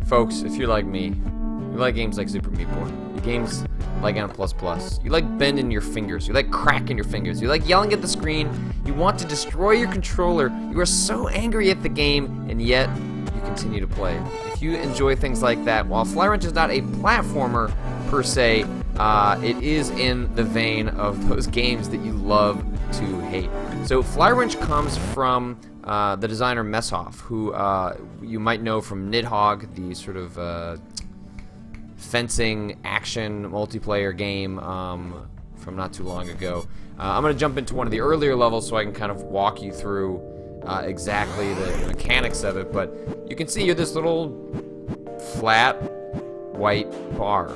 Folks, if you're like me, you like games like Super Meat Boy, you games like N++, you like bending your fingers, you like cracking your fingers, you like yelling at the screen, you want to destroy your controller, you are so angry at the game, and yet you continue to play. If you enjoy things like that, while Fly Wrench is not a platformer per se, it is in the vein of those games that you love to hate. So Fly Wrench comes from the designer Messhoff, who you might know from Nidhogg, the sort of fencing action multiplayer game from not too long ago. I'm going to jump into one of the earlier levels so I can kind of walk you through exactly the mechanics of it, but you can see you're this little flat white bar,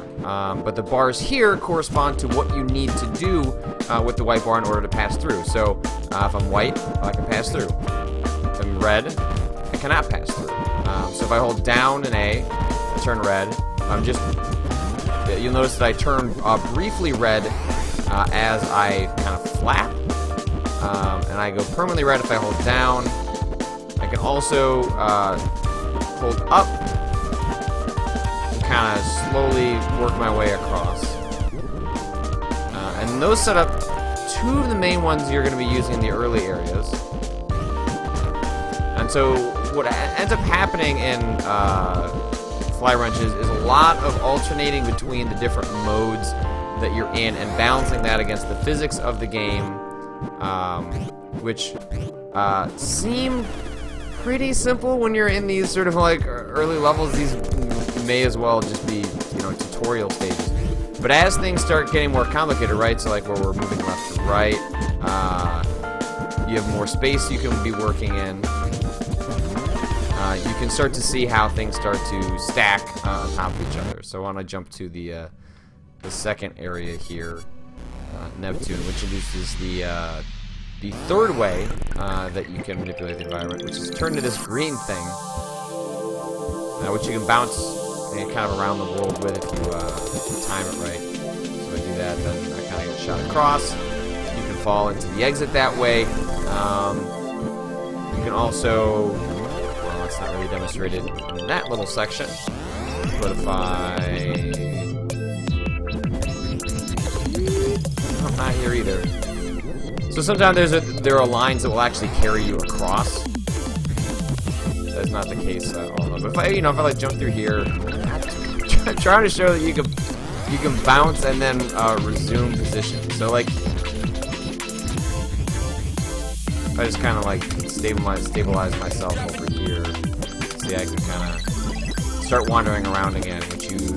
but the bars here correspond to what you need to do with the white bar in order to pass through. So if I'm white, I can pass through. If I'm red, I cannot pass through. So if I hold down an A, I turn red. You'll notice that I turn briefly red as I kind of flap, and I go permanently red if I hold down. I can also hold up and kind of slowly work my way across. And those set up two of the main ones you're going to be using in the early areas. And so what ends up happening in Fly Wrench is a lot of alternating between the different modes that you're in and balancing that against the physics of the game, which seem pretty simple when you're in these sort of like early levels. These may as well just be, tutorial stages. But as things start getting more complicated, right? So like where we're moving left to right, you have more space you can be working in. You can start to see how things start to stack on top of each other. So I want to jump to the second area here, Neptune, which introduces the third way that you can manipulate the environment, which is turn to this green thing, which you can bounce kind of around the world with if you time it right. So I do that, then I kind of get shot across. You can fall into the exit that way. You can also, well, it's not really demonstrated in that little section, but if I'm not here either. So sometimes there are lines that will actually carry you across. That's not the case all of it. But if I like jump through here, I'm trying to show that you can bounce and then resume position. So like, if I just kind of like stabilize myself over here, see, I can kind of start wandering around again, which you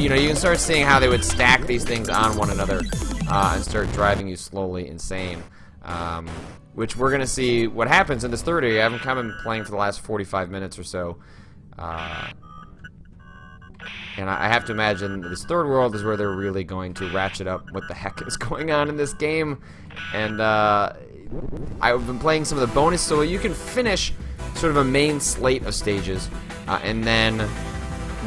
can start seeing how they would stack these things on one another and start driving you slowly insane. Which we're gonna see what happens in this third area. I haven't kind of been playing for the last 45 minutes or so, and I have to imagine this third world is where they're really going to ratchet up what the heck is going on in this game. And I've been playing some of the bonus, so you can finish sort of a main slate of stages, and then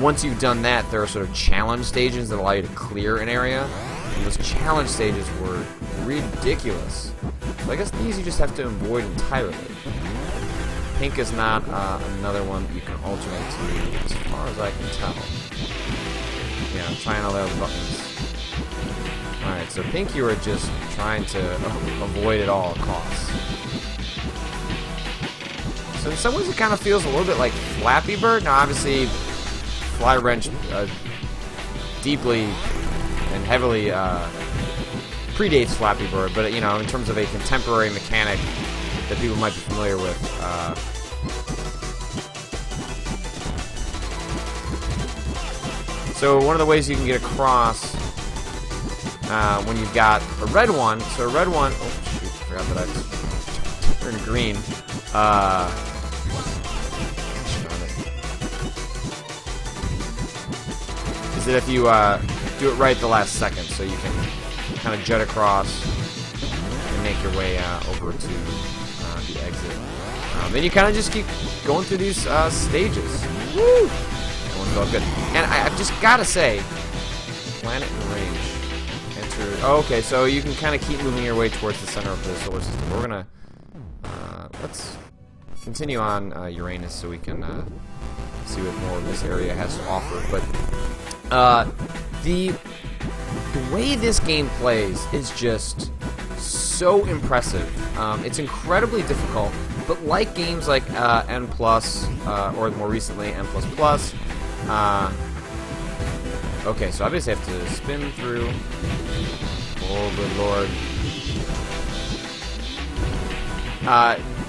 once you've done that, there are sort of challenge stages that allow you to clear an area. And those challenge stages were ridiculous. So I guess these you just have to avoid entirely. Pink is not another one that you can alternate to, as far as I can tell. Yeah, I'm trying all the other buttons. Alright, so pink you are just trying to avoid at all costs. So in some ways it kind of feels a little bit like Flappy Bird. Now obviously Fly Wrench deeply and heavily predates Flappy Bird, but in terms of a contemporary mechanic that people might be familiar with, so one of the ways you can get across when you've got a red one, so a red one, oh shoot, I forgot that I turned green, is that if you do it right the last second, so you can kind of jet across and make your way over to the exit. Then you kind of just keep going through these stages. Woo! That one's all good. And I've just got to say, planet and range. Enter. Oh, okay, so you can kind of keep moving your way towards the center of the solar system. We're gonna let's continue on Uranus so we can see what more of this area has to offer. But the way this game plays is just so impressive. It's incredibly difficult, but like games like N+, or more recently N++, okay, so I basically have to spin through. Oh, good lord.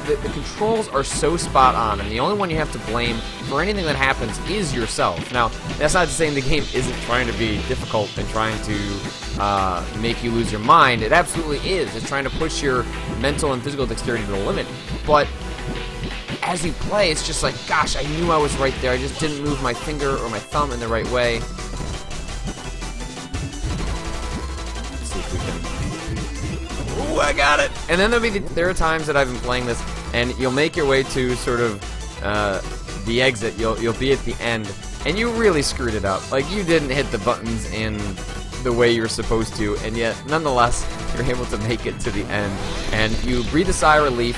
The controls are so spot on, and the only one you have to blame for anything that happens is yourself. Now, that's not to say the game isn't trying to be difficult and trying to make you lose your mind. It absolutely is. It's trying to push your mental and physical dexterity to the limit. But as you play, it's just like, gosh, I knew I was right there. I just didn't move my finger or my thumb in the right way. Let's see if we can... Ooh, I got it! And then there are times that I've been playing this, and you'll make your way to sort of the exit. You'll be at the end, and you really screwed it up. Like, you didn't hit the buttons in the way you're supposed to, and yet nonetheless you're able to make it to the end, and you breathe a sigh of relief.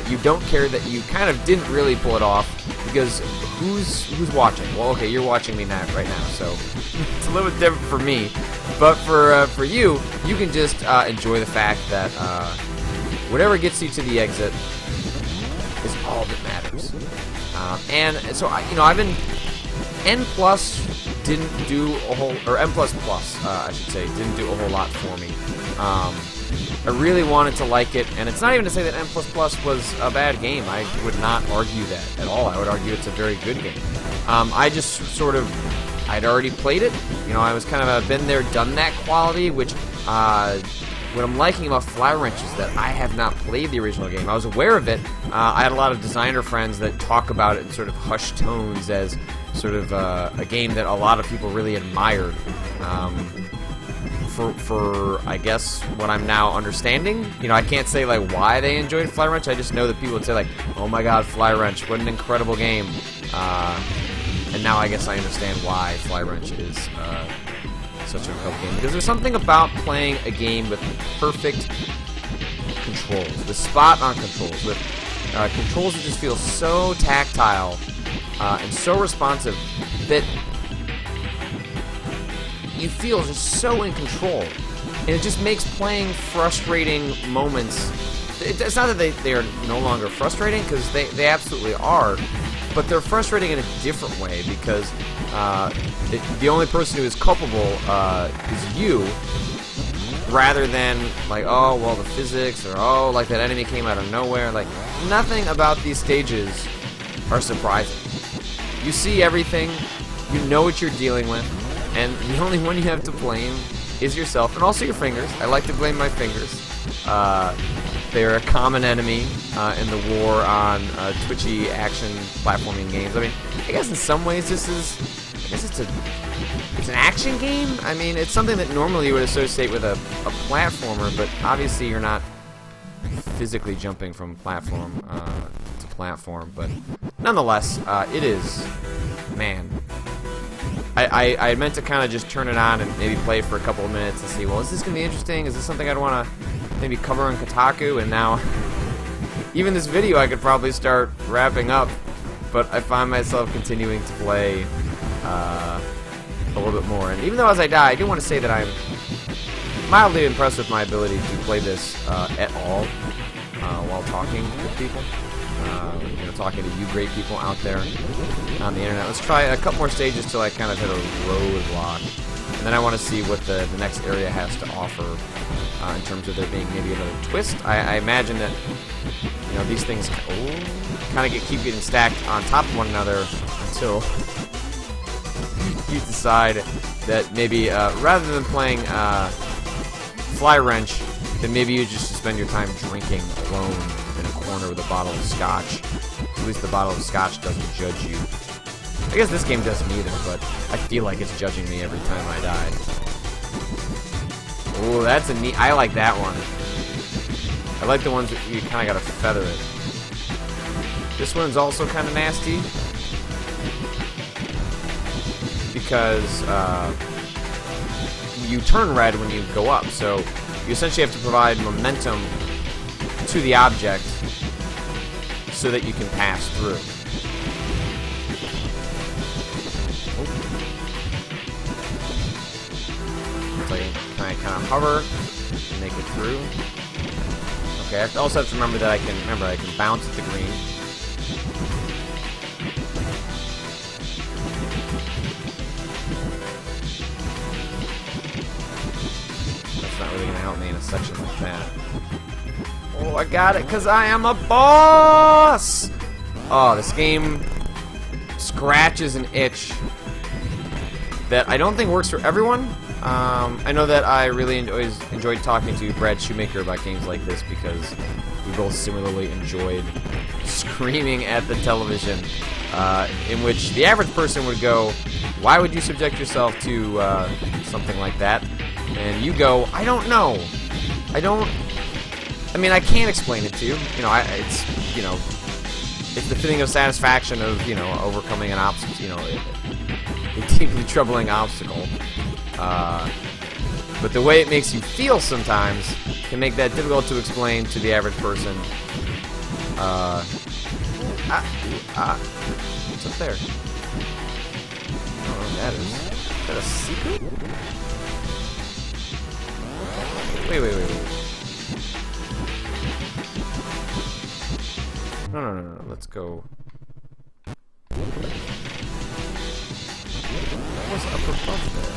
You don't care that you kind of didn't really pull it off, because who's watching? Well, okay, you're watching me now, right now, so it's a little bit different for me, but for you can just enjoy the fact that whatever gets you to the exit is all that matters. And so I've been N+ didn't do a whole, or N++, I should say, didn't do a whole lot for me. I really wanted to like it, and it's not even to say that N++ was a bad game. I would not argue that at all. I would argue it's a very good game. I just sort of, I'd already played it. I was kind of a been there, done that quality, which what I'm liking about Fly Wrench is that I have not played the original game. I was aware of it. I had a lot of designer friends that talk about it in sort of hushed tones as sort of a game that a lot of people really admired. For I guess what I'm now understanding, I can't say like why they enjoyed Fly Wrench. I just know that people would say like, "Oh my God, Fly Wrench! What an incredible game!" And now I guess I understand why Fly Wrench is such an incredible game, because there's something about playing a game with perfect controls, with spot-on controls, with controls that just feel so tactile and so responsive that you feel just so in control, and it just makes playing frustrating moments. It's not that they are no longer frustrating, because they absolutely are, but they're frustrating in a different way, because the only person who is culpable is you, rather than like, oh well, the physics, or oh, like that enemy came out of nowhere. Like, nothing about these stages are surprising. You see everything, you know what you're dealing with, and the only one you have to blame is yourself, and also your fingers. I like to blame my fingers. They're a common enemy in the war on twitchy action platforming games. I mean, I guess in some ways it's an action game. I mean, it's something that normally you would associate with a platformer, but obviously you're not physically jumping from platform to platform. But nonetheless, it is, man. I meant to kind of just turn it on and maybe play for a couple of minutes and see, well, is this going to be interesting? Is this something I'd want to maybe cover on Kotaku? And now, even this video I could probably start wrapping up, but I find myself continuing to play a little bit more. And even though as I die, I do want to say that I'm mildly impressed with my ability to play this at all while talking with people. Talking to you great people out there on the internet. Let's try a couple more stages till I kind of hit a roadblock, and then I want to see what the next area has to offer in terms of there being maybe another twist. I imagine that these things kind of keep getting stacked on top of one another until you decide that maybe rather than playing Fly Wrench, then maybe you just spend your time drinking alone in a corner with a bottle of scotch. At least the bottle of scotch doesn't judge you. I guess this game doesn't either, but I feel like it's judging me every time I die. Ooh, that's a neat... I like that one. I like the ones that you kind of gotta feather it. This one's also kind of nasty, because you turn red when you go up, so you essentially have to provide momentum to the object so that you can pass through. So can I kind of hover and make it through? Okay, I also have to remember that I can bounce at the green. That's not really gonna help me in a section like that. Oh, I got it, because I am a boss! Oh, this game scratches an itch that I don't think works for everyone. I know that I really always enjoyed talking to Brad Shoemaker about games like this because we both similarly enjoyed screaming at the television, in which the average person would go, why would you subject yourself to something like that? And you go, I don't know. I mean, I can't explain it to you. You know, it's the feeling of satisfaction of, overcoming an obstacle, a deeply troubling obstacle. But the way it makes you feel sometimes can make that difficult to explain to the average person. What's up there? I don't know what that is. Is that a secret? Wait. No. Let's go. What was up above there?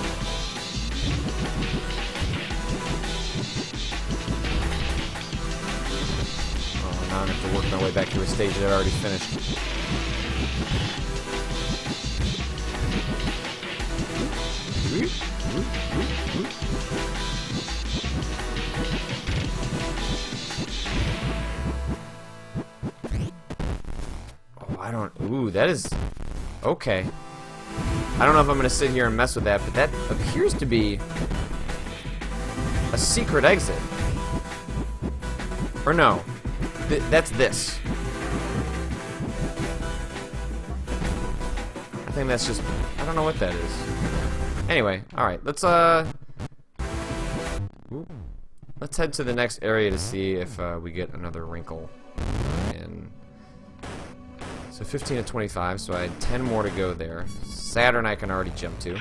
Oh, now I have to work my way back to a stage that I already finished. Ooh, that is... Okay. I don't know if I'm going to sit here and mess with that, but that appears to be a secret exit. Or no. That's this. I think that's just... I don't know what that is. Anyway, alright. Let's head to the next area to see if we get another wrinkle. So 15 to 25, so I had 10 more to go there. Saturn I can already jump to.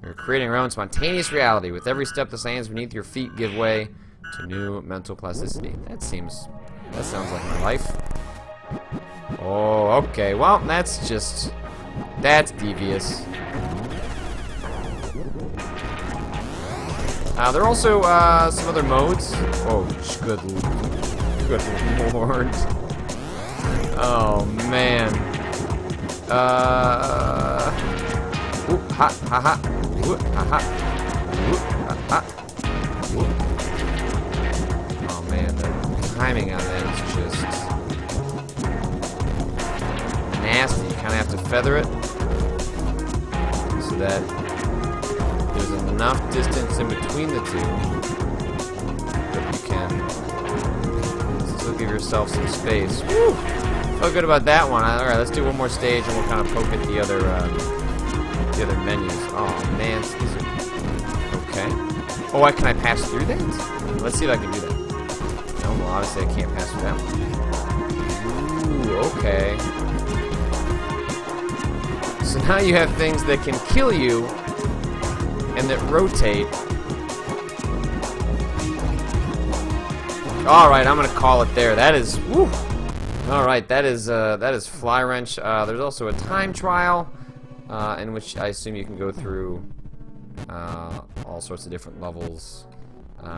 You're creating your own spontaneous reality. With every step, the sands beneath your feet give way to new mental plasticity. That sounds like my life. Oh, okay. Well, that's devious. There are also some other modes. Oh, good lord. Oh man. Ooh, ha ha ha. Ooh, ha ha. Ooh, ha ha. Ooh. Oh man, the timing on that is just nasty. You kind of have to feather it so that there's enough distance in between the two that you can still give yourself some space. Woo! Felt good about that one. All right, let's do one more stage, and we'll kind of poke at the other menus. Oh man, okay. Oh, can I pass through that? Let's see if I can do that. No, well, obviously I can't pass through that one. Ooh, okay. So now you have things that can kill you and that rotate. All right, I'm gonna call it there. That is, woo. All right, that is Fly Wrench. There's also a time trial, in which I assume you can go through all sorts of different levels.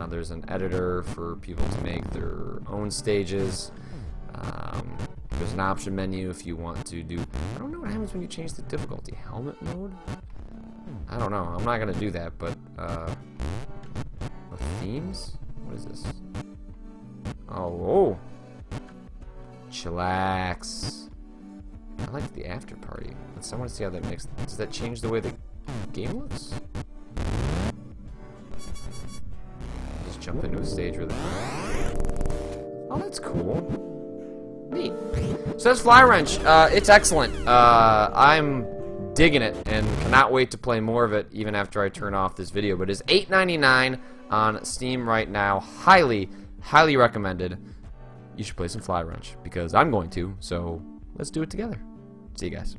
There's an editor for people to make their own stages. There's an option menu if you want to do... I don't know what happens when you change the difficulty. Helmet mode? I don't know. I'm not going to do that, but... themes? What is this? Oh! Chillax. I like the after party. I want to see how that makes... Does that change the way the game looks? Just jump into a stage really quick. Oh, that's cool. Neat. So that's Fly Wrench. It's excellent. I'm digging it and cannot wait to play more of it even after I turn off this video. But it's $8.99 on Steam right now. Highly, highly recommended. you should play some Fly Ranch because I'm going to. So let's do it together. See you guys.